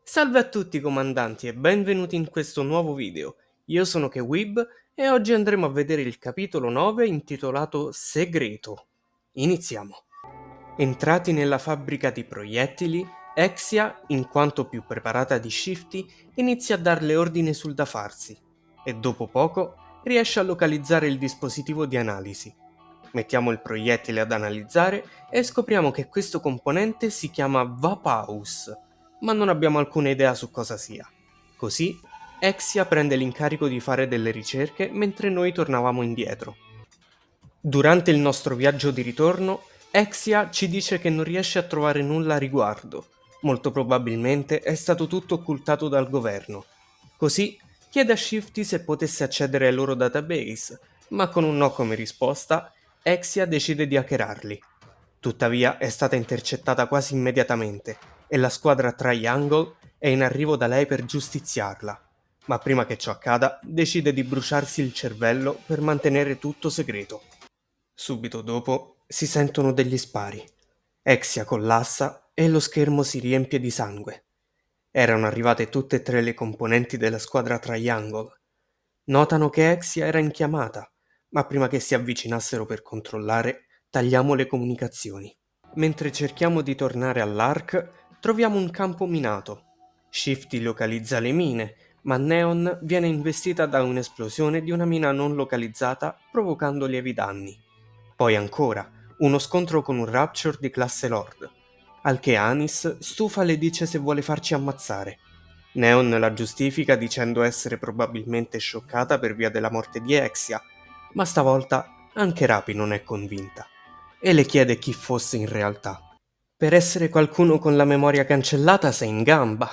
Salve a tutti comandanti e benvenuti in questo nuovo video. Io sono Kewib e oggi andremo a vedere il capitolo 9 intitolato Segreto. Iniziamo. Entrati nella fabbrica di proiettili, Exia, in quanto più preparata di Shifty, inizia a darle ordine sul da farsi e dopo poco riesce a localizzare il dispositivo di analisi. Mettiamo il proiettile ad analizzare e scopriamo che questo componente si chiama Vapaus, ma non abbiamo alcuna idea su cosa sia. Così, Exia prende l'incarico di fare delle ricerche mentre noi tornavamo indietro. Durante il nostro viaggio di ritorno, Exia ci dice che non riesce a trovare nulla a riguardo. Molto probabilmente è stato tutto occultato dal governo. Così chiede a Shifty se potesse accedere ai loro database, ma con un no come risposta, Exia decide di hackerarli. Tuttavia è stata intercettata quasi immediatamente e la squadra Triangle è in arrivo da lei per giustiziarla. Ma prima che ciò accada, decide di bruciarsi il cervello per mantenere tutto segreto. Subito dopo si sentono degli spari. Exia collassa e lo schermo si riempie di sangue. Erano arrivate tutte e tre le componenti della squadra Triangle. Notano che Exia era in chiamata, ma prima che si avvicinassero per controllare, tagliamo le comunicazioni. Mentre cerchiamo di tornare all'Ark, troviamo un campo minato. Shifty localizza le mine, ma Neon viene investita da un'esplosione di una mina non localizzata, provocando lievi danni. Poi ancora, uno scontro con un Rapture di classe Lord, al che Anis stufa le dice se vuole farci ammazzare. Neon la giustifica dicendo essere probabilmente scioccata per via della morte di Exia, ma stavolta anche Rapi non è convinta e le chiede chi fosse in realtà. Per essere qualcuno con la memoria cancellata sei in gamba.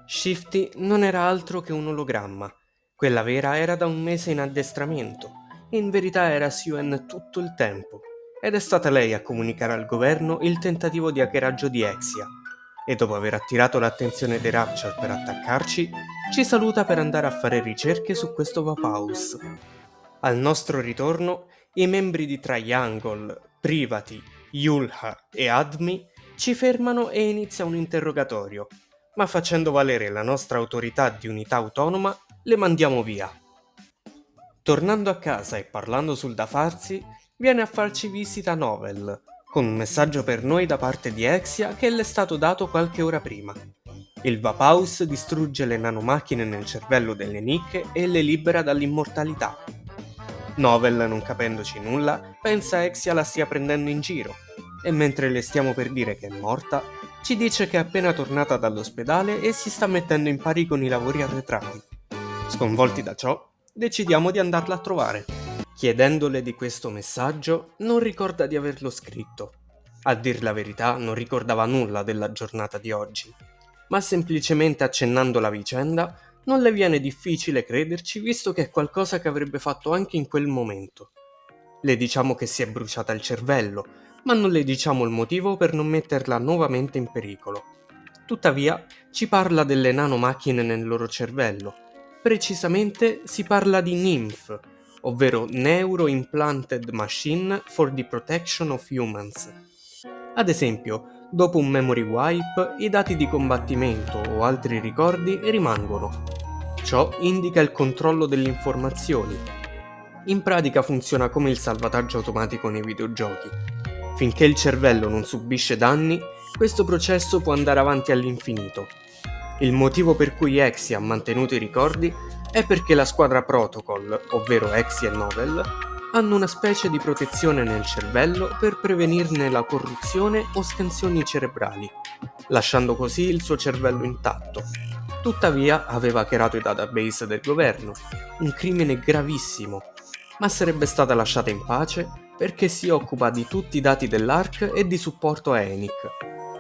Shifty non era altro che un ologramma. Quella vera era da un mese in addestramento. In verità era Suen tutto il tempo. Ed è stata lei a comunicare al governo il tentativo di hackeraggio di Exia. E dopo aver attirato l'attenzione dei Rapture per attaccarci, ci saluta per andare a fare ricerche su questo Vapaus. Al nostro ritorno, i membri di Triangle, Privati, Yulha e Admi ci fermano e inizia un interrogatorio, ma facendo valere la nostra autorità di unità autonoma, le mandiamo via. Tornando a casa e parlando sul da farsi, viene a farci visita Novel, con un messaggio per noi da parte di Exia che le è stato dato qualche ora prima. Il Vapaus distrugge le nanomacchine nel cervello delle nicche e le libera dall'immortalità. Novel, non capendoci nulla, pensa Exia la stia prendendo in giro, e mentre le stiamo per dire che è morta, ci dice che è appena tornata dall'ospedale e si sta mettendo in pari con i lavori arretrati. Sconvolti da ciò, decidiamo di andarla a trovare. Chiedendole di questo messaggio, non ricorda di averlo scritto. A dir la verità, non ricordava nulla della giornata di oggi, ma semplicemente accennando la vicenda, non le viene difficile crederci visto che è qualcosa che avrebbe fatto anche in quel momento. Le diciamo che si è bruciata il cervello, ma non le diciamo il motivo per non metterla nuovamente in pericolo. Tuttavia, ci parla delle nanomacchine nel loro cervello. Precisamente si parla di NIMF, ovvero Neuro Implanted Machine for the Protection of Humans. Ad esempio, dopo un memory wipe, i dati di combattimento o altri ricordi rimangono. Ciò indica il controllo delle informazioni. In pratica funziona come il salvataggio automatico nei videogiochi. Finché il cervello non subisce danni, questo processo può andare avanti all'infinito. Il motivo per cui Exia ha mantenuto i ricordi è perché la squadra Protocol, ovvero Exia e Novel, hanno una specie di protezione nel cervello per prevenirne la corruzione o scansioni cerebrali, lasciando così il suo cervello intatto. Tuttavia aveva hackerato i database del governo, un crimine gravissimo, ma sarebbe stata lasciata in pace perché si occupa di tutti i dati dell'ARC e di supporto a ENIC.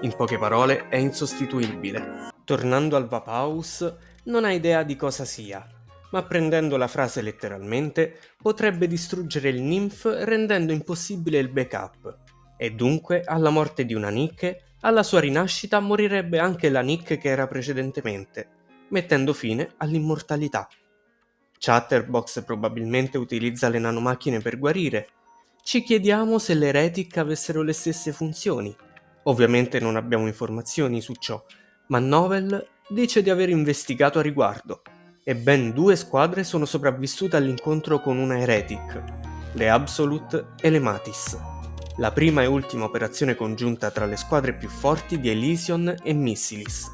In poche parole, è insostituibile. Tornando al Vapaus, non ha idea di cosa sia, ma prendendo la frase letteralmente, potrebbe distruggere il Nymph rendendo impossibile il backup. E dunque, alla morte di una Nick, alla sua rinascita morirebbe anche la Nick che era precedentemente, mettendo fine all'immortalità. Chatterbox probabilmente utilizza le nanomacchine per guarire. Ci chiediamo se le Retic avessero le stesse funzioni. Ovviamente non abbiamo informazioni su ciò, ma Novel dice di aver investigato a riguardo e ben 2 squadre sono sopravvissute all'incontro con una Heretic, le Absolute e le Matis, la prima e ultima operazione congiunta tra le squadre più forti di Elysion e Missilis.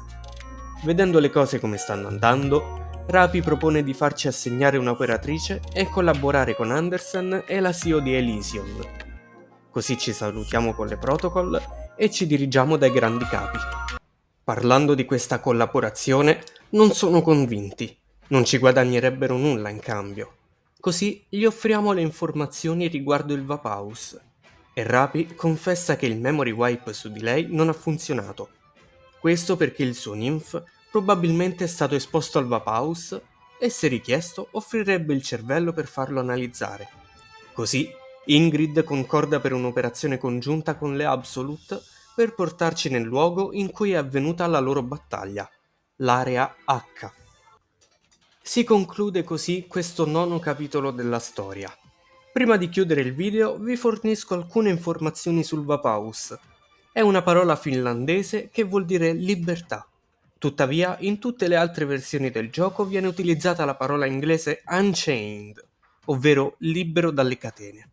Vedendo le cose come stanno andando, Rapi propone di farci assegnare un'operatrice e collaborare con Andersen e la CEO di Elysion. Così ci salutiamo con le protocol e ci dirigiamo dai grandi capi. Parlando di questa collaborazione, non sono convinti. Non ci guadagnerebbero nulla in cambio. Così gli offriamo le informazioni riguardo il Vapaus. E Rapi confessa che il memory wipe su di lei non ha funzionato. Questo perché il suo Nymph probabilmente è stato esposto al Vapaus e se richiesto offrirebbe il cervello per farlo analizzare. Così Ingrid concorda per un'operazione congiunta con le Absolute per portarci nel luogo in cui è avvenuta la loro battaglia, l'Area H. Si conclude così questo nono capitolo della storia. Prima di chiudere il video vi fornisco alcune informazioni sul Vapaus. È una parola finlandese che vuol dire libertà. Tuttavia, in tutte le altre versioni del gioco viene utilizzata la parola inglese unchained, ovvero libero dalle catene.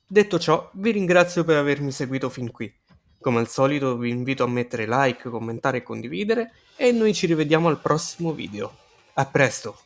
Detto ciò, vi ringrazio per avermi seguito fin qui. Come al solito vi invito a mettere like, commentare e condividere e noi ci rivediamo al prossimo video. A presto!